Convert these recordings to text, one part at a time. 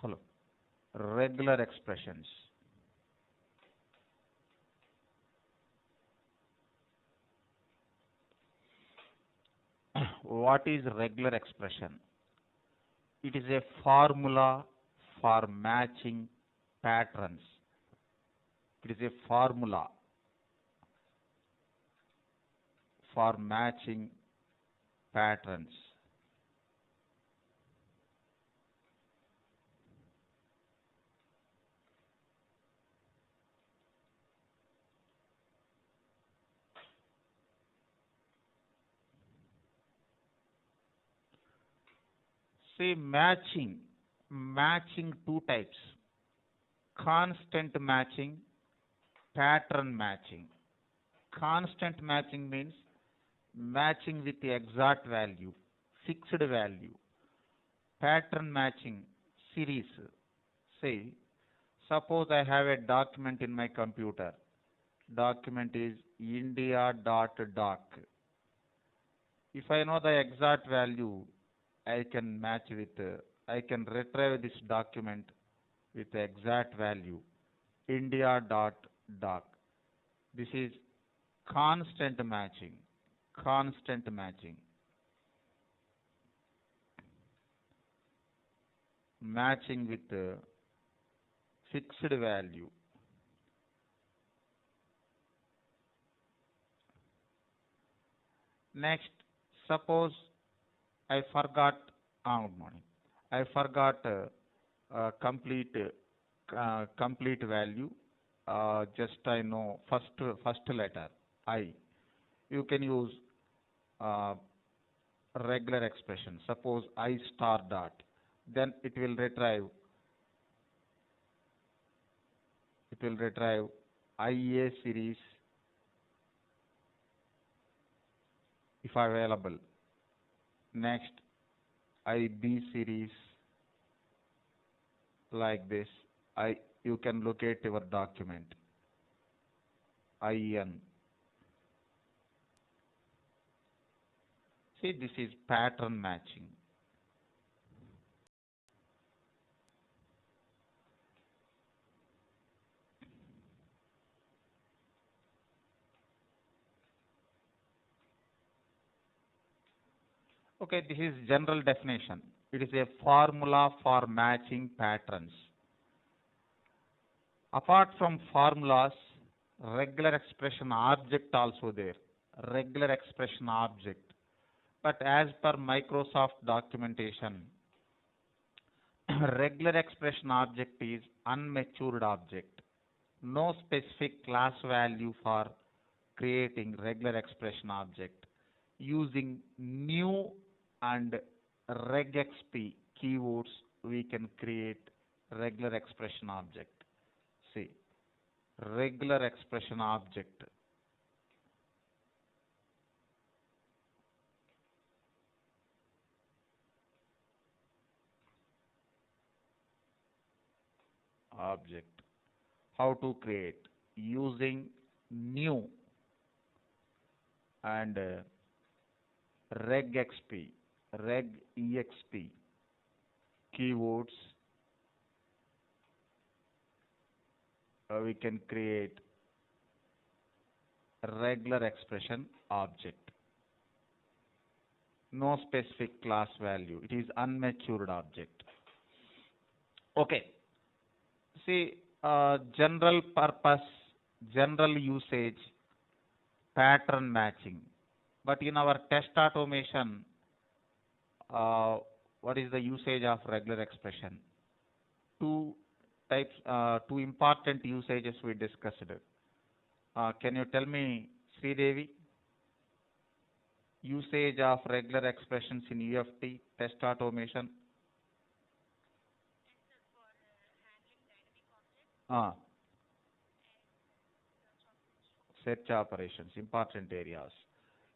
Hello. Regular expressions. What is regular expression? It is a formula for matching patterns. It is a formula for matching patterns. Say matching two types: constant matching, pattern matching. Constant matching means matching with the exact value, fixed value. Pattern matching, series. Say, suppose I have a document in my computer. Document is india.doc. If I know the exact value, I can match with, I can retrieve this document with the exact value, india.doc. This is constant matching. Constant matching. Matching with fixed value. Next, suppose I forgot, good morning. I forgot complete value. Just I know first letter I. You can use regular expression. Suppose I star dot. Then it will retrieve. It will retrieve IA series if available. Next, IB series, like this. You can locate your document. IN. See, this is pattern matching. Okay, this is general definition. It is a formula for matching patterns. Apart from formulas, regular expression object also there. Regular expression object. But as per Microsoft documentation, regular expression object is unmatured object. No specific class value for creating regular expression object. Using new and Regex keywords, we can create regular expression object. See, regular expression object. Object. How to create? Using new and regexp keywords, we can create regular expression object. No specific class value. It is unmatured object. Okay. See, general purpose, general usage, pattern matching. But in our test automation, what is the usage of regular expression? Two important usages we discussed. Can you tell me, Sridevi, usage of regular expressions in UFT test automation? Search operations, important areas.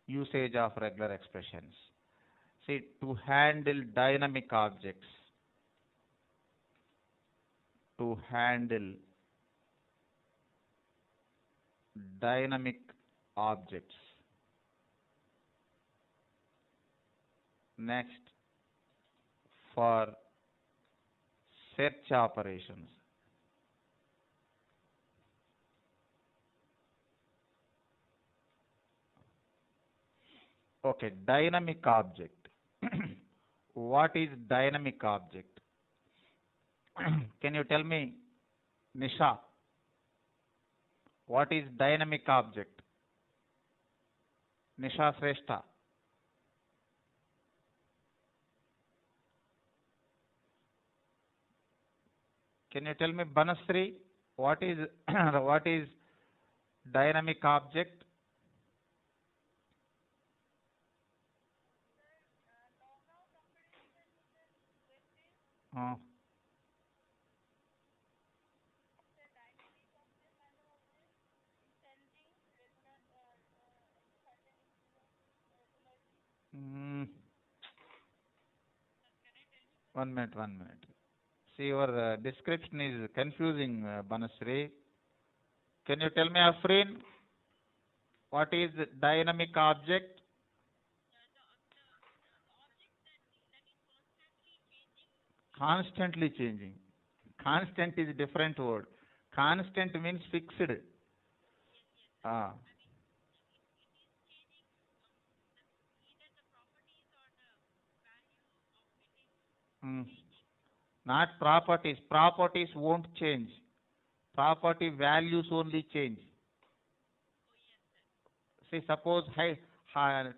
Usage of regular expressions. See, to handle dynamic objects. To handle dynamic objects. Next, for search operations. Okay, dynamic object. What is dynamic object? Can you tell me, Nisha, what is dynamic object? Nisha Shrestha. Can you tell me, Banasri, what is what is dynamic object? Uh, mm, 1 minute, 1 minute. See, your description is confusing, Banasri. Can you tell me, Afreen, what is dynamic object? Constantly changing. Constant is a different word. Constant means fixed. Ah. Mm. Not properties. Properties won't change. Property values only change. See, suppose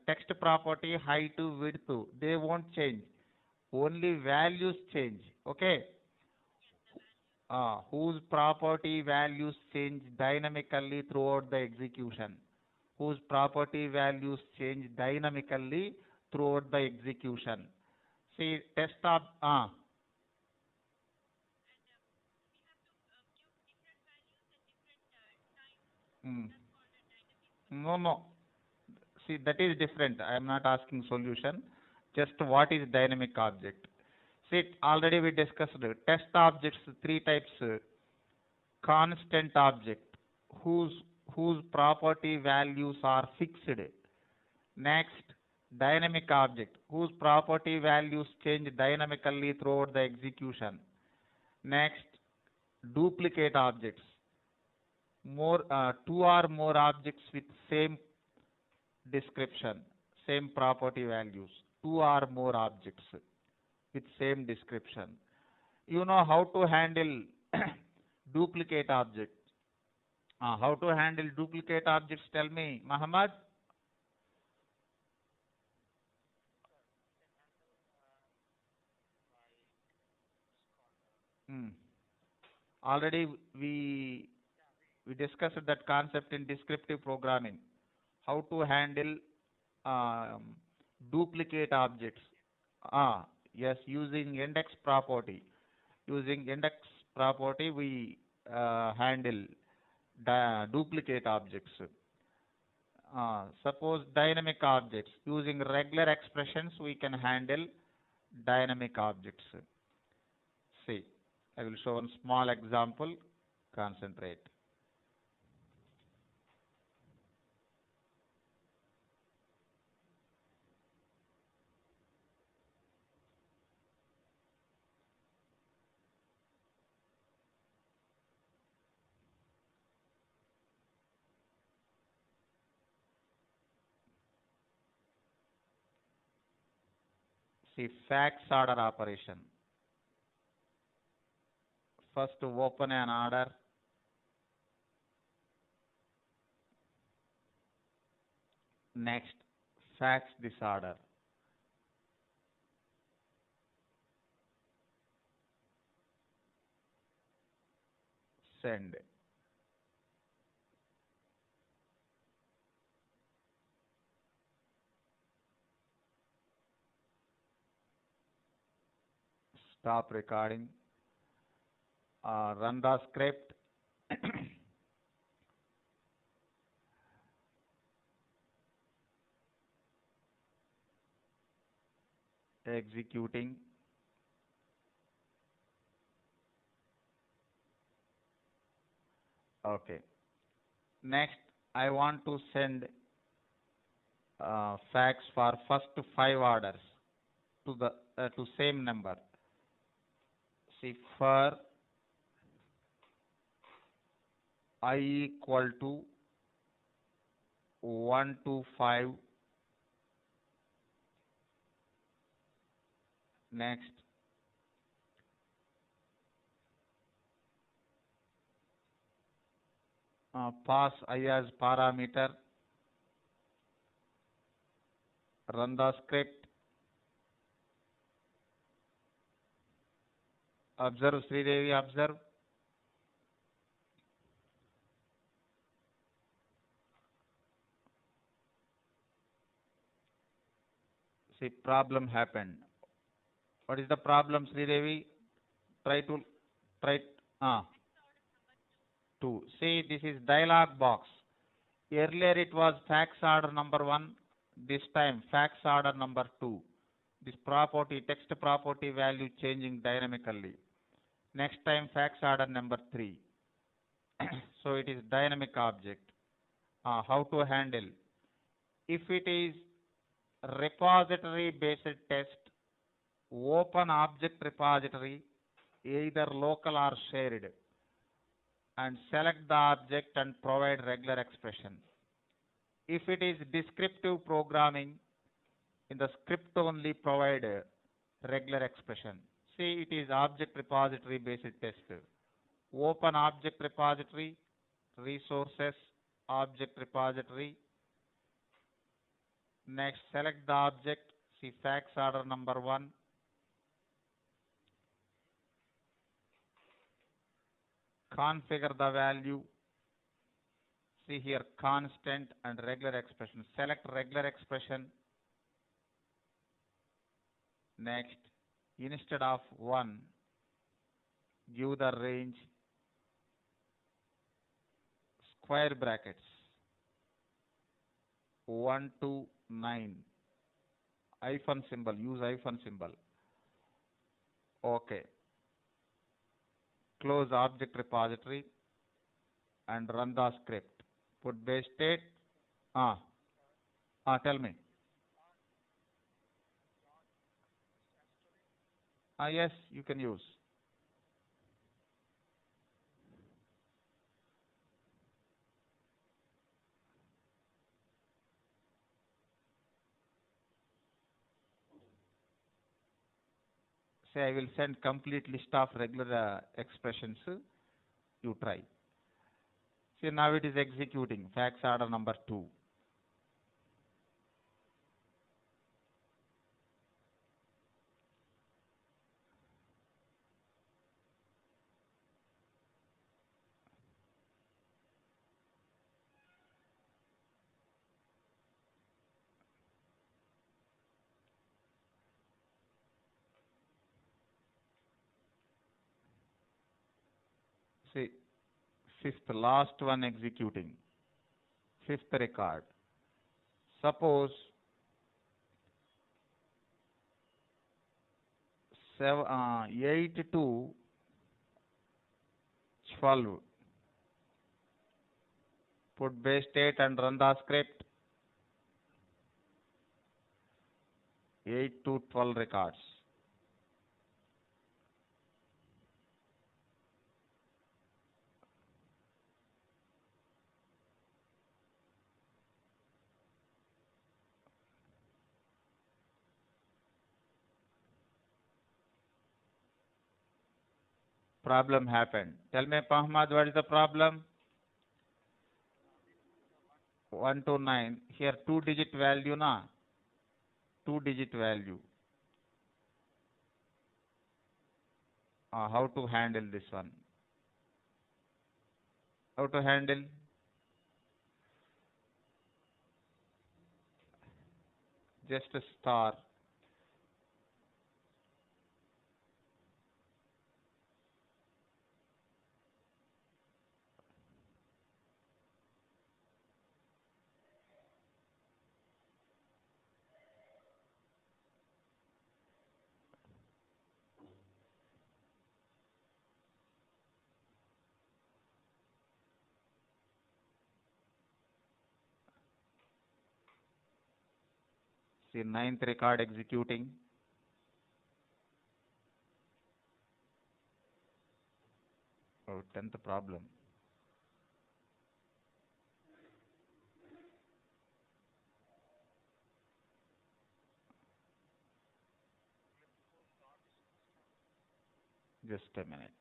text property, height, width, they won't change. Only values change. Okay. Whose property values change dynamically throughout the execution. Whose property values change dynamically throughout the execution. See, test of, mm, no, no. See, that is different. I am not asking solution. Just what is dynamic object. See, already we discussed test objects, three types. Constant object, whose property values are fixed. Next, dynamic object, whose property values change dynamically throughout the execution. Next, duplicate objects, two or more objects with same description, same property values, two or more objects with same description. You know how to handle duplicate objects. How to handle duplicate objects? Tell me, Muhammad. Hmm. Already we discussed that concept in descriptive programming. How to handle um, duplicate objects. Yes, using index property. Using index property, we handle duplicate objects. Suppose dynamic objects. Using regular expressions, we can handle dynamic objects. See, I will show one small example. Concentrate. See, fax order operation. First, open an order. Next, fax this order. Send. Stop recording. Run the script. Executing. Okay. Next, I want to send fax for first 5 orders to the to same number. See, for I equal to 1 to 5, next pass I as parameter, run the script, observe Sridevi, observe. See, problem happened. What is the problem, Sridevi? Try to, try, ah, 2. See, this is dialog box. Earlier it was fax order number 1, this time fax order number 2. This property, text property value changing dynamically. Next time fax order number 3. So it is dynamic object. How to handle? If it is repository based test, open object repository, either local or shared, and select the object and provide regular expression. If it is descriptive programming, in the script only provide regular expression. See, it is object repository based test. Open object repository, resources, object repository. Next, select the object. See, fax order number 1. Configure the value. See here, constant and regular expression. Select regular expression. Next, instead of 1, give the range square brackets 1 to 9. Hyphen symbol, use hyphen symbol. Okay. Close object repository and run the script. Put base state. Tell me. Yes, you can use. Say I will send complete list of regular expressions. You try. See, now it is executing. Fax order number 2. See, fifth, last one executing. Fifth record. Suppose 8 to 12. Put base state and run the script. 8 to 12 records. Problem happened. Tell me, Pahmad, what is the problem? 1 to 9. Here 2-digit value, na? 2-digit value. How to handle this one? How to handle? Just a star. See, 9th record executing. Oh, 10th problem. Just a minute.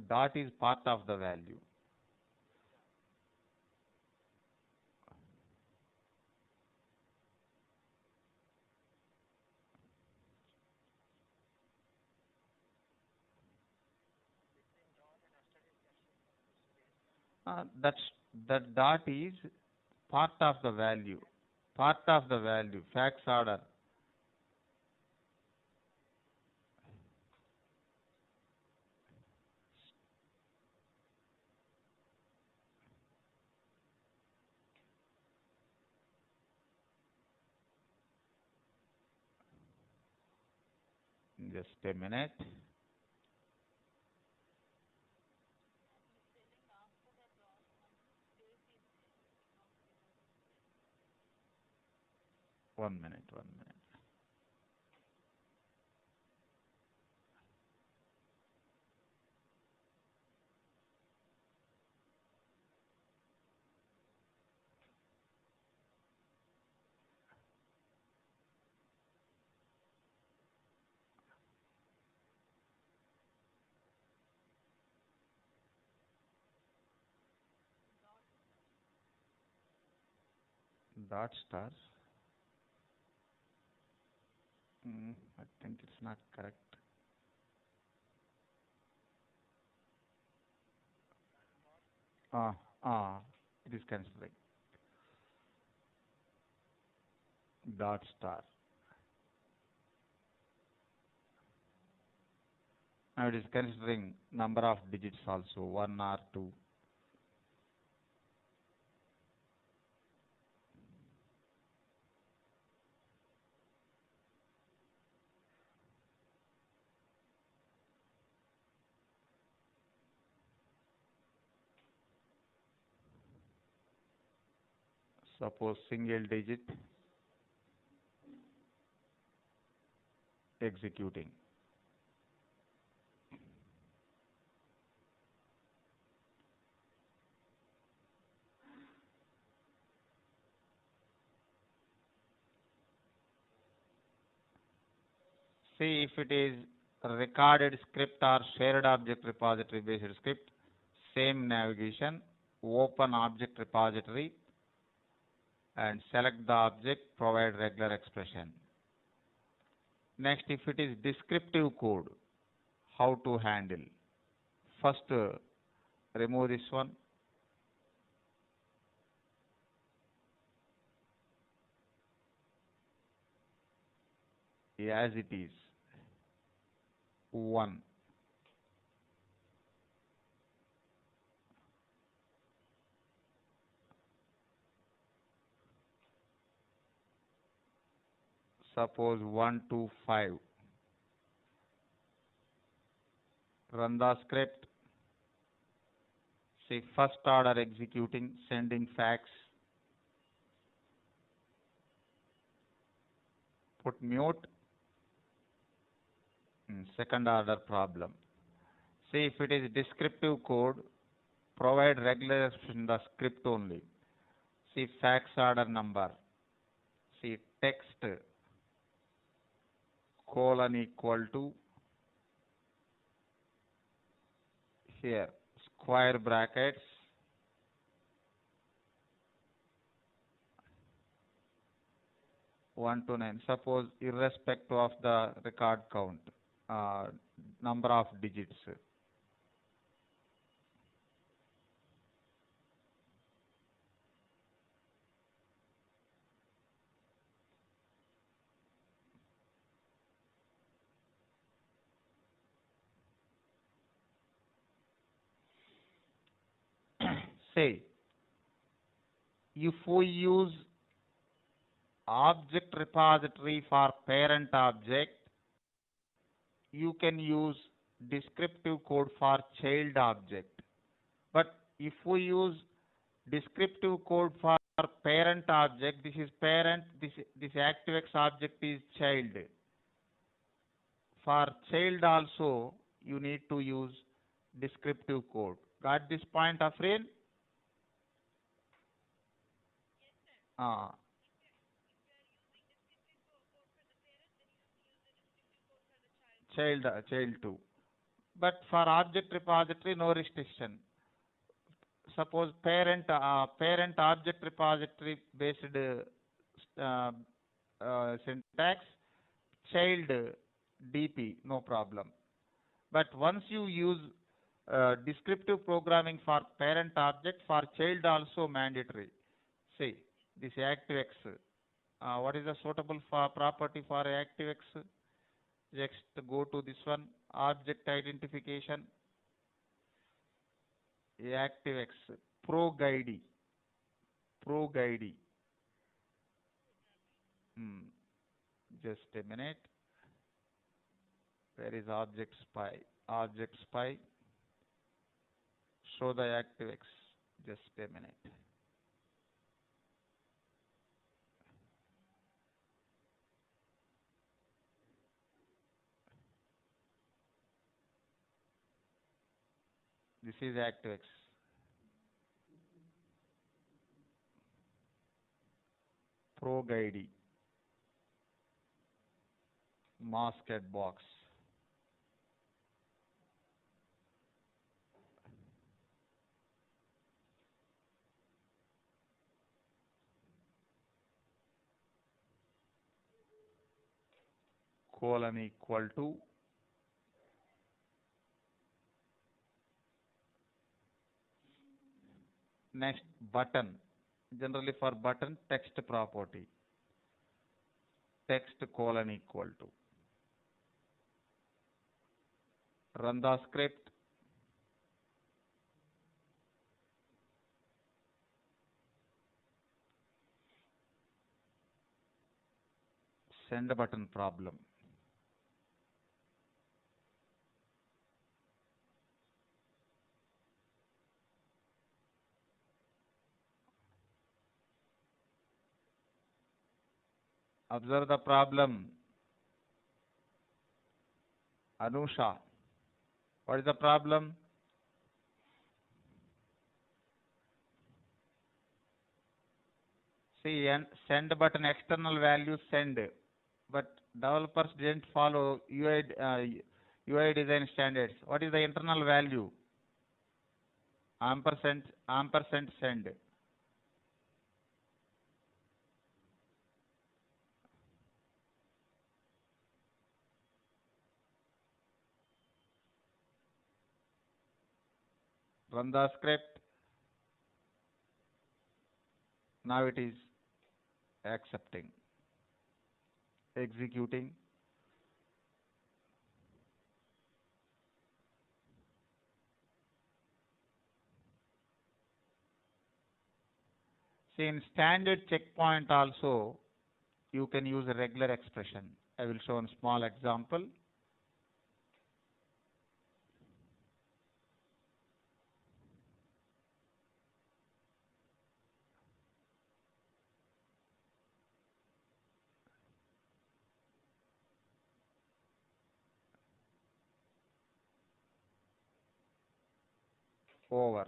Dot is part of the value. That dot is part of the value. Part of the value. Facts order. Just a minute. One minute. Dot star. I think it's not correct. Ah, it is considering dot star. Now it is considering number of digits also, 1 or 2. Suppose single digit executing. See if it is recorded script or shared object repository based script, same navigation, open object repository and select the object, provide regular expression. Next, if it is descriptive code, how to handle? First, remove this one. As it is 1. Suppose 1 to 5. Run the script. See first order executing, sending facts. Put mute. Second order problem. See if it is descriptive code, provide regular expression in the script only. See facts order number. See text colon equal to here square brackets 1 to 9. Suppose irrespective of the record count, number of digits. say, if we use object repository for parent object, you can use descriptive code for child object. But if we use descriptive code for parent object, this is parent, this ActiveX object is child. For child also, you need to use descriptive code. Got this point, Afrin? Ah, child too. But for object repository, no restriction. Suppose parent object repository based syntax, child DP, no problem. But once you use descriptive programming for parent object, for child also mandatory. See, this ActiveX. What is the suitable for property for ActiveX? Just go to this one, object identification, ActiveX, ProGuide, ProGuide. Just a minute. Where is object spy? Object spy. Show the ActiveX. Just a minute. This is ActiveX. ProGuide. Masked box. Colon equal to next button. Generally for button, text property. Text colon equal to. Run the script. Send button problem. Observe the problem. Anusha, what is the problem? See, and send button external value send, but developers didn't follow UI design standards. What is the internal value? Ampersand send. Run the script. Now it is accepting, executing. See, in standard checkpoint also, you can use a regular expression. I will show a small example. Over.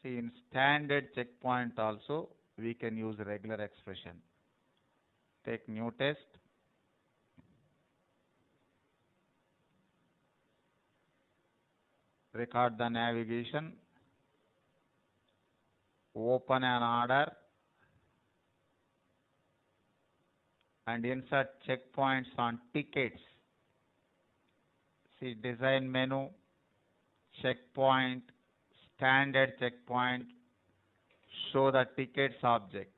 See, in standard checkpoint also, we can use regular expression. Take new test. Record the navigation. Open an order. And insert checkpoints on tickets. See, design menu, checkpoint, Standard checkpoint, show the tickets object.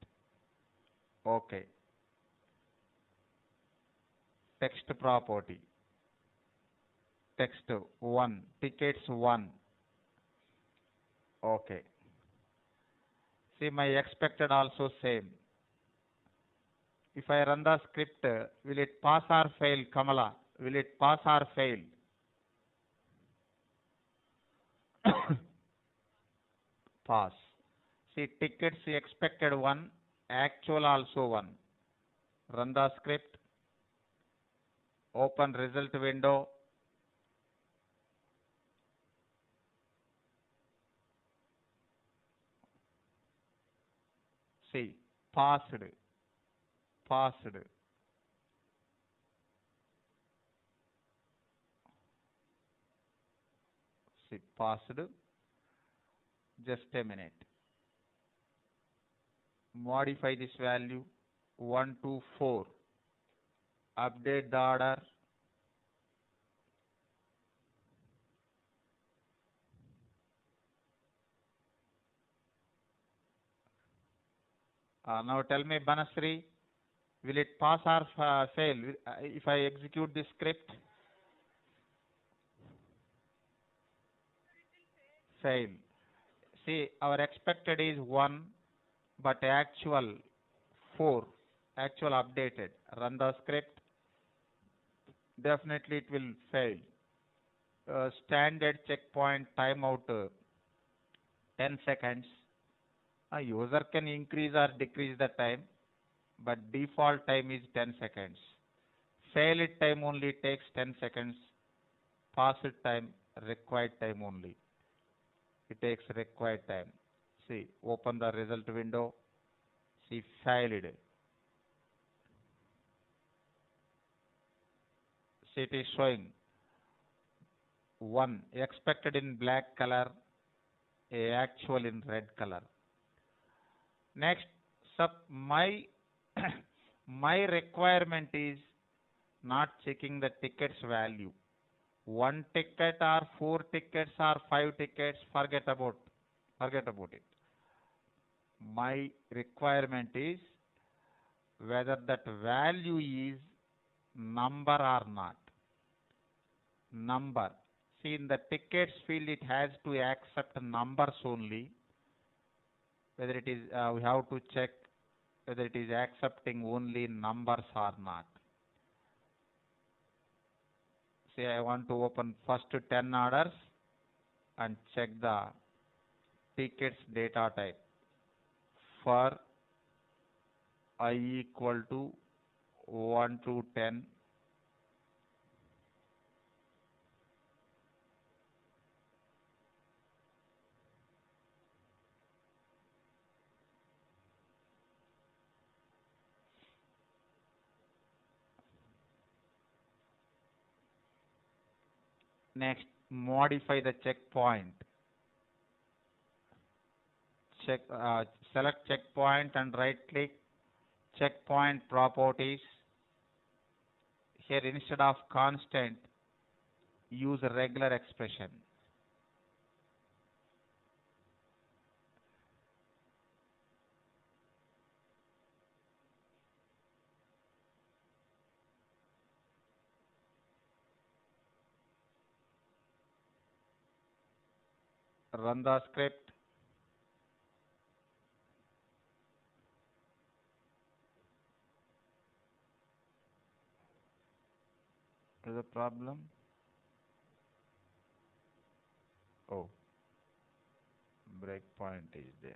Okay. Text property. Text 1, tickets 1. Okay. See, my expected also same. If I run the script, will it pass or fail, Kamala? Will it pass or fail? Pass. See, tickets expected 1, actual also 1. Run the script, open result window. See, passed, passed. See, passed. Just a minute. Modify this value 1 to 4. Update the order. Now tell me, Banasri, will it pass or fail if I execute this script? Fail. See, our expected is 1, but actual 4. Actual updated. Run the script. Definitely it will fail. Standard checkpoint timeout 10 seconds. A user can increase or decrease the time, but default time is 10 seconds. Fail it time only takes 10 seconds. Pass it time, required time only. It takes required time. See, open the result window. See, failed. See, it is showing 1 expected in black color, a actual in red color. Next, my my requirement is not checking the tickets value. 1 ticket or 4 tickets or 5 tickets, forget about it. My requirement is whether that value is number or not. Number. See, in the tickets field, it has to accept numbers only. Whether it is, we have to check whether it is accepting only numbers or not. Say I want to open first 10 orders and check the tickets data type. For I equal to 1 to 10. Next, modify the checkpoint. Select checkpoint and right click, checkpoint properties. Here instead of constant, use a regular expression. Run the script. Is a problem? Oh, breakpoint is there.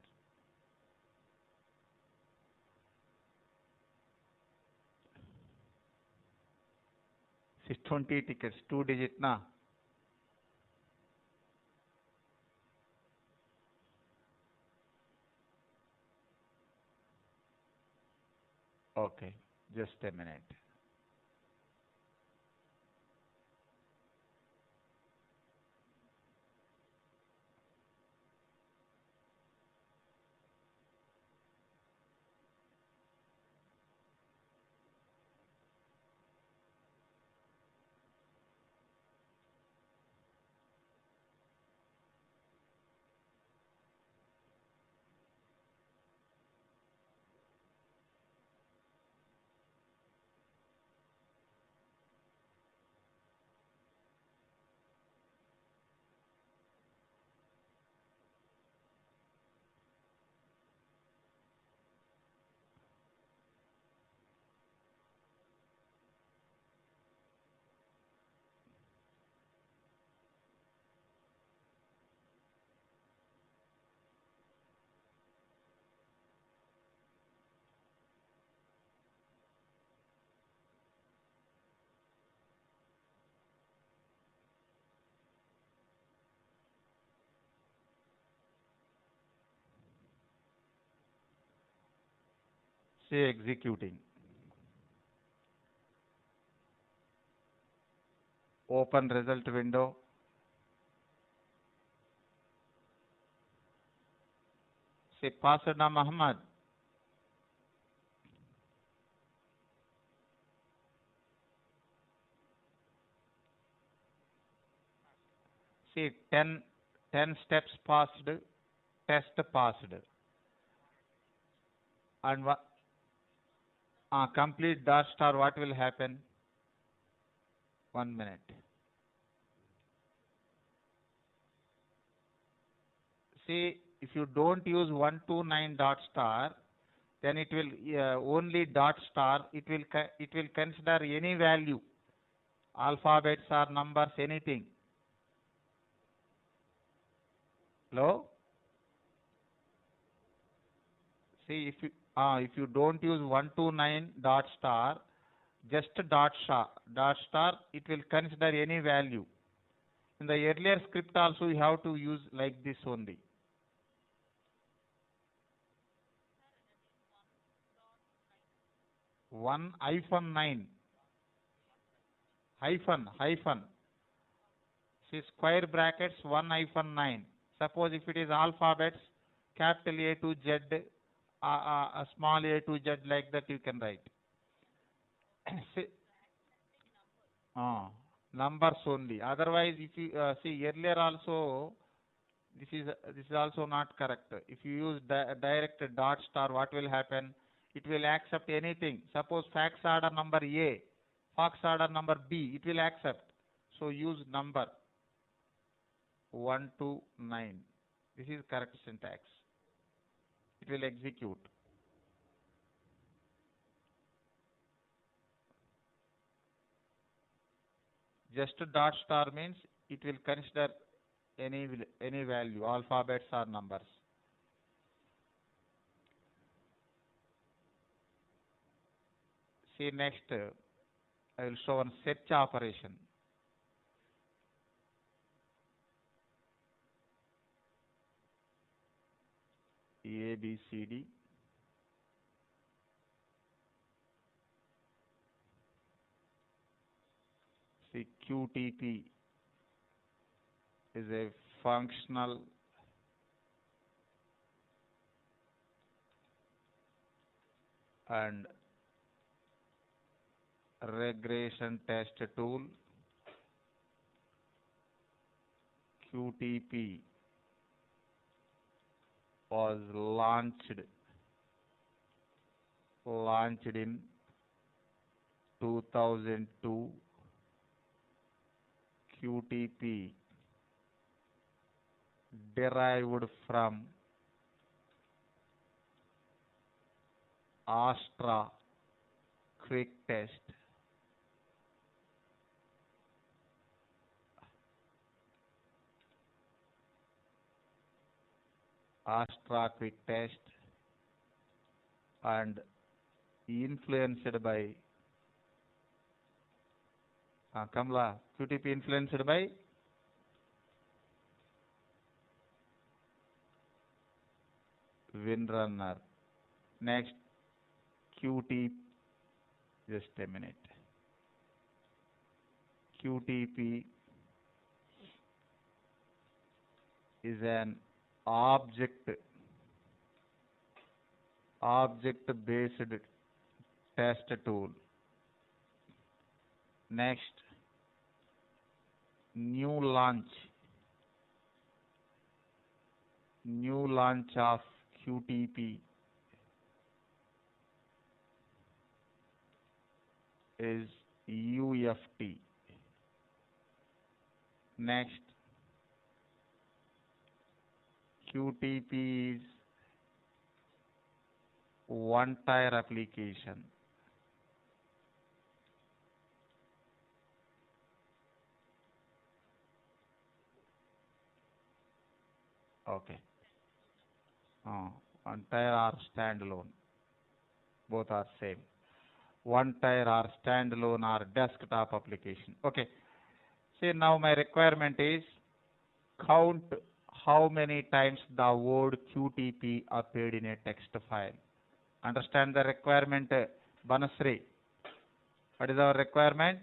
See, 20 tickets, 2 digit na. Okay, just a minute. Say executing. Open result window. Say password Muhammad. See 10 steps passed, test passed. And complete dot star, what will happen? 1 minute. See, if you don't use 129 dot star, then it will only dot star. It will consider any value, alphabets or numbers, anything. Hello. See, if you don't use 129 dot star, just dot star, it will consider any value. In the earlier script also you have to use like this only. One hyphen 9. Hyphen. See square brackets 1 hyphen 9. Suppose if it is alphabets, capital A to Z, small a to Z, like that you can write. See, numbers only. Otherwise, if you see earlier also, this is also not correct. If you use direct dot star, what will happen? It will accept anything. Suppose fax order number A, fax order number B, it will accept. So use number 1 to 9. This is correct syntax. It will execute. Just dot star means it will consider any value, alphabets or numbers. See next, I will show one search operation. A, B, C, D. See QTP is a functional and regression test tool. QTP was launched in 2002. QTP derived from Astra quick test. Astra quick test and influenced by Kamla. QTP influenced by Windrunner. Next, QTP. Just a minute. QTP is an object-based test tool. Next, new launch of QTP is UFT. Next, QTP is one-tier application. Okay. One-tier or standalone, both are same. One-tier or standalone or desktop application. Okay. See, now my requirement is count how many times the word QTP appeared in a text file. Understand the requirement, Banasri? What is our requirement?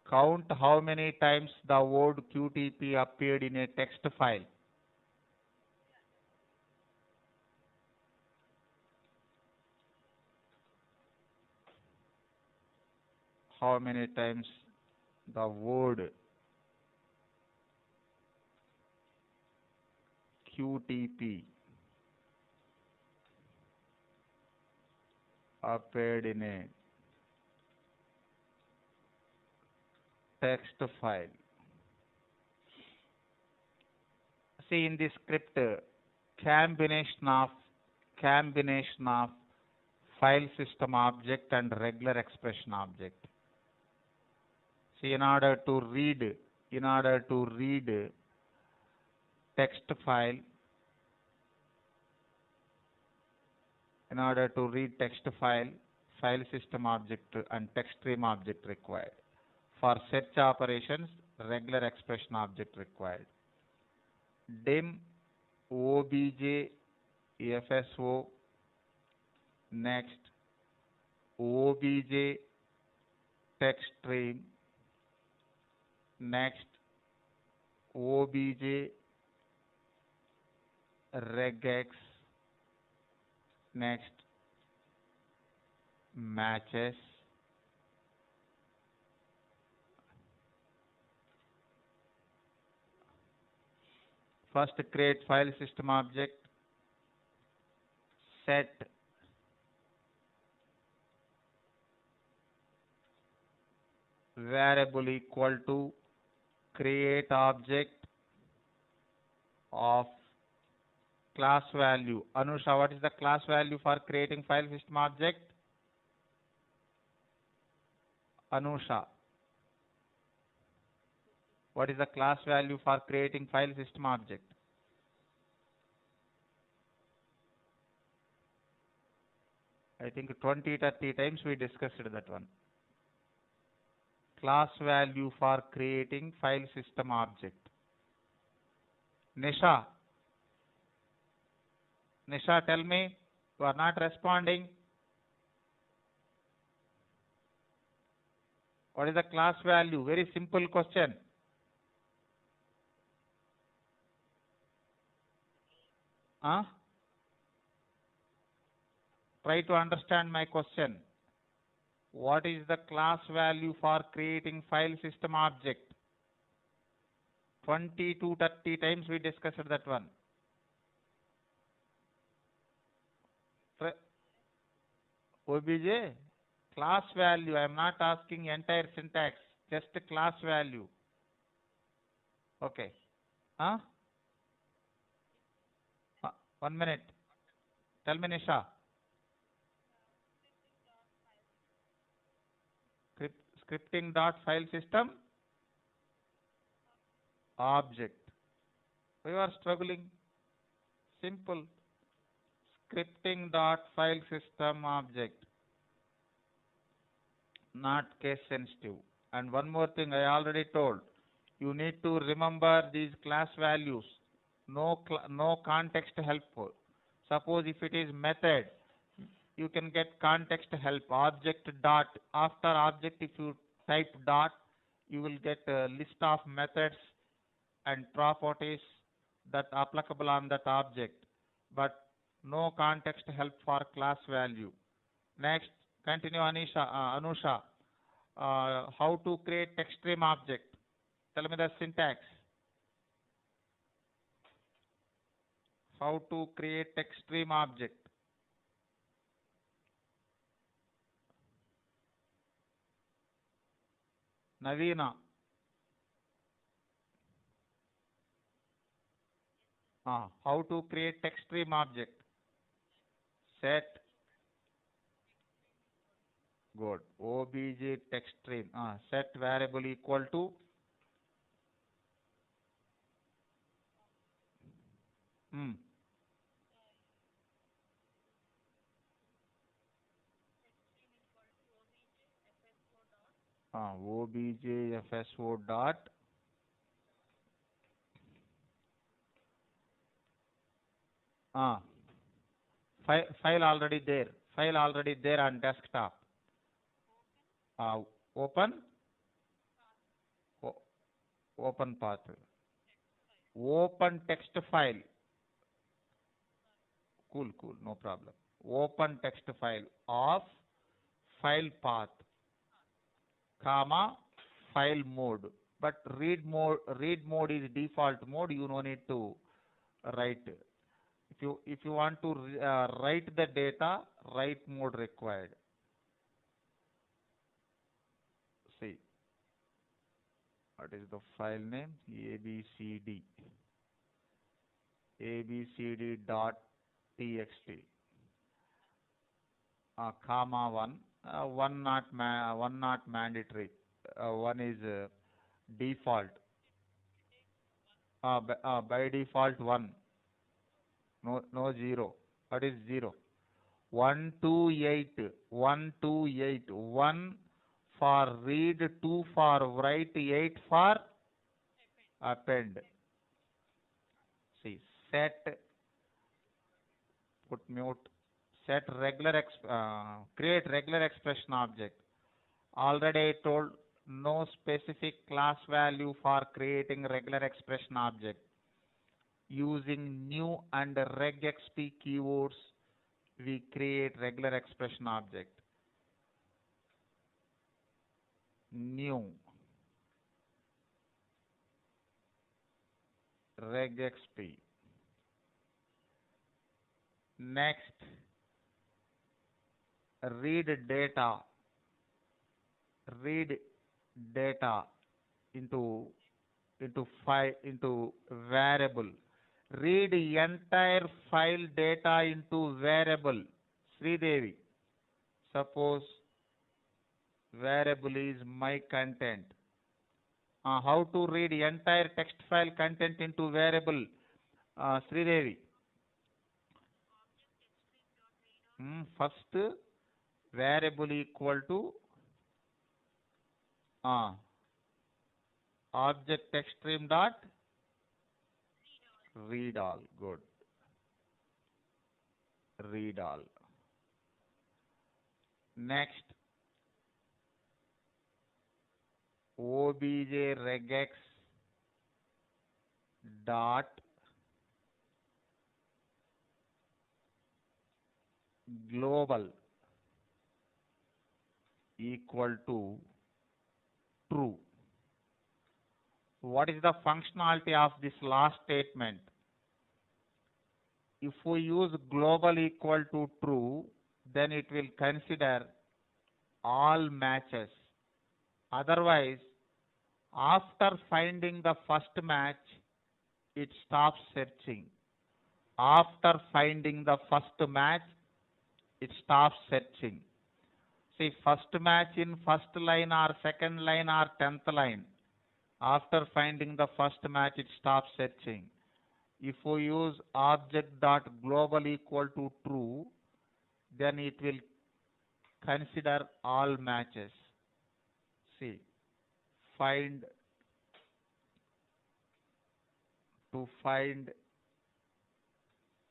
Count how many times the word QTP appeared in a text file. How many times the word QTP appeared in a text file. See in this script, combination of file system object and regular expression object. See, in order to read text file, file system object and text stream object required. For search operations, regular expression object required. Dim obj FSO, next obj text stream, next obj regex, next matches. First create file system object, set variable equal to create object of class value. Anusha, what is the class value for creating file system object? Anusha, what is the class value for creating file system object? I think 20-30 times we discussed that one. Class value for creating file system object. Nisha, tell me, you are not responding. What is the class value? Very simple question. Huh? Try to understand my question. What is the class value for creating file system object? 20 to 30 times we discussed that one. OBJ, class value. I am not asking entire syntax, just class value. Okay. Huh? 1 minute. Tell me, Nisha. Scripting dot file system object. We are struggling. Simple. Scripting dot file system object. Not case sensitive. And one more thing I already told. You need to remember these class values. No context help. Suppose if it is method, you can get context help. Object dot. After object, if you type dot, you will get a list of methods and properties that applicable on that object. But no context help for class value. Next, continue Anusha. How to create text stream object? Tell me the syntax. How to create text stream object? Navina. How to create text stream object? Set. Good. Obj text stream. Set variable equal to. Obj FSO dot Ah, file already there. File already there on desktop. Open. O- Open path. Open text file. Cool, cool, no problem. Open text file of file path, comma, file mode. But read mode is default mode. You no need to write. If you want to write the data, write mode required. See, what is the file name? abcd dot txt. Comma one. One not mandatory. One is default. By default one. No zero. What is zero? 128. 128. 1 for read, 2 for write, 8 for append. See, set, put mute, create regular expression object. Already I told no specific class value for creating regular expression object. Using new and regexp keywords, we create regular expression object. New regexp. Next, read data into variable. Read entire file data into variable. Sridevi, suppose variable is my content. How to read entire text file content into variable? Sridevi. First variable equal to object text stream dot read all. Good. Read all. Next, obj regex dot global equal to true. What is the functionality of this last statement? If we use global equal to true, then it will consider all matches. Otherwise, after finding the first match, it stops searching. After finding the first match, it stops searching. See, first match in first line or second line or 10th line. After finding the first match, it stops searching. If we use object.global equal to true, then it will consider all matches. See, find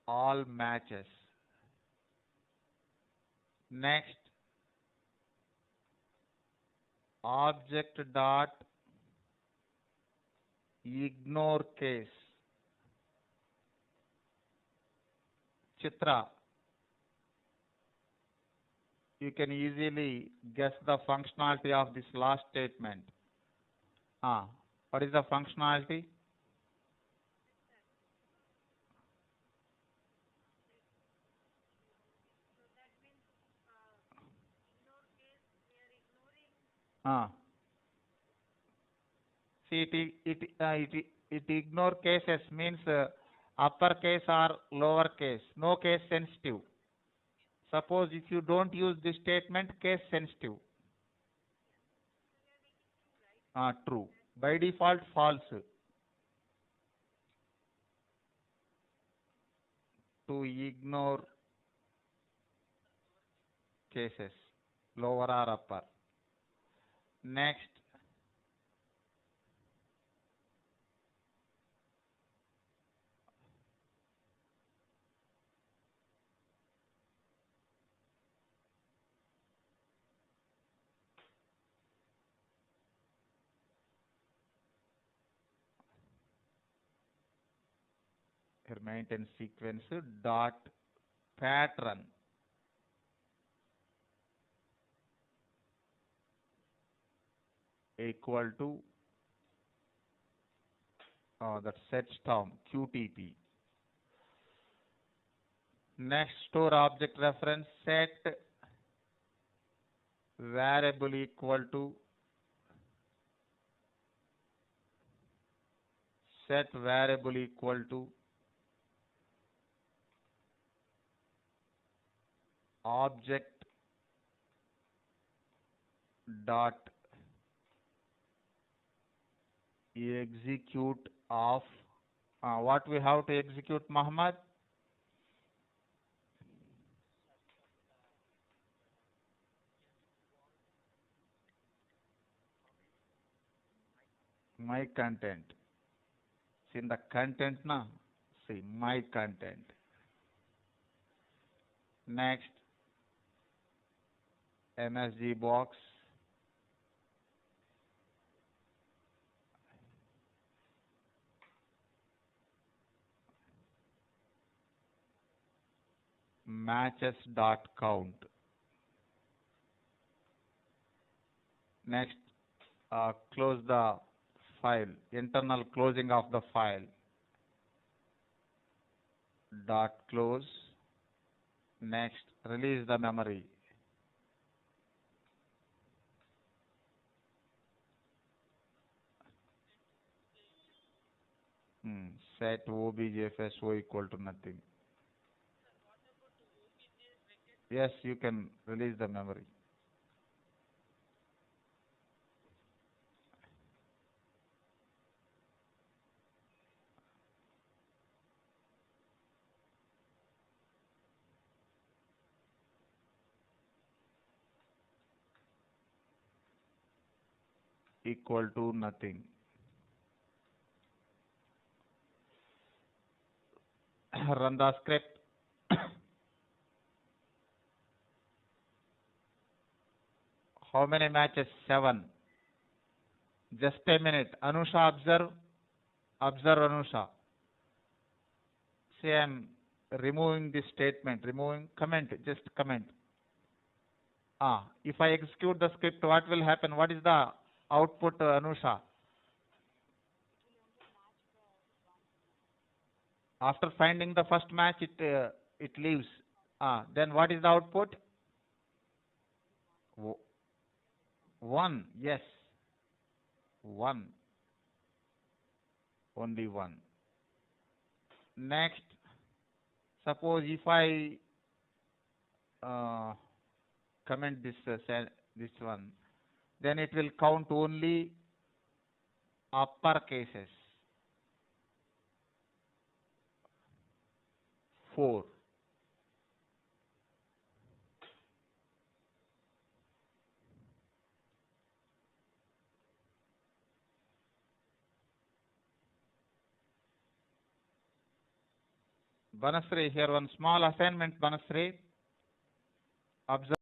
all matches. Next, object dot ignore case. Chitra, you can easily guess the functionality of this last statement. What is the functionality? See, it ignore cases means uppercase or lowercase, no case sensitive. Suppose if you don't use this statement, case sensitive. True. By default, false. To ignore cases, lower or upper. Next, maintain sequence dot pattern equal to that set term QTP. Next, store object reference set variable equal to object dot execute of what we have to execute, Muhammad? My content. See in the content na, see my content. Next, MSG box matches dot count. Next, close the file, internal closing of the file dot close. Next, release the memory. Set OBJFSO equal to nothing. Yes, you can release the memory. Equal to nothing. Run the script. How many matches? 7. Just a minute. Anusha, observe. Observe, Anusha. See, I am removing this statement. Removing. Comment. Just comment. If I execute the script, what will happen? What is the output, Anusha? After finding the first match, it leaves. Then what is the output? 1. Yes. 1. Only 1. Next, suppose if I comment this one, then it will count only upper cases. 4. Banasri, here one small assignment, Banasri. Observe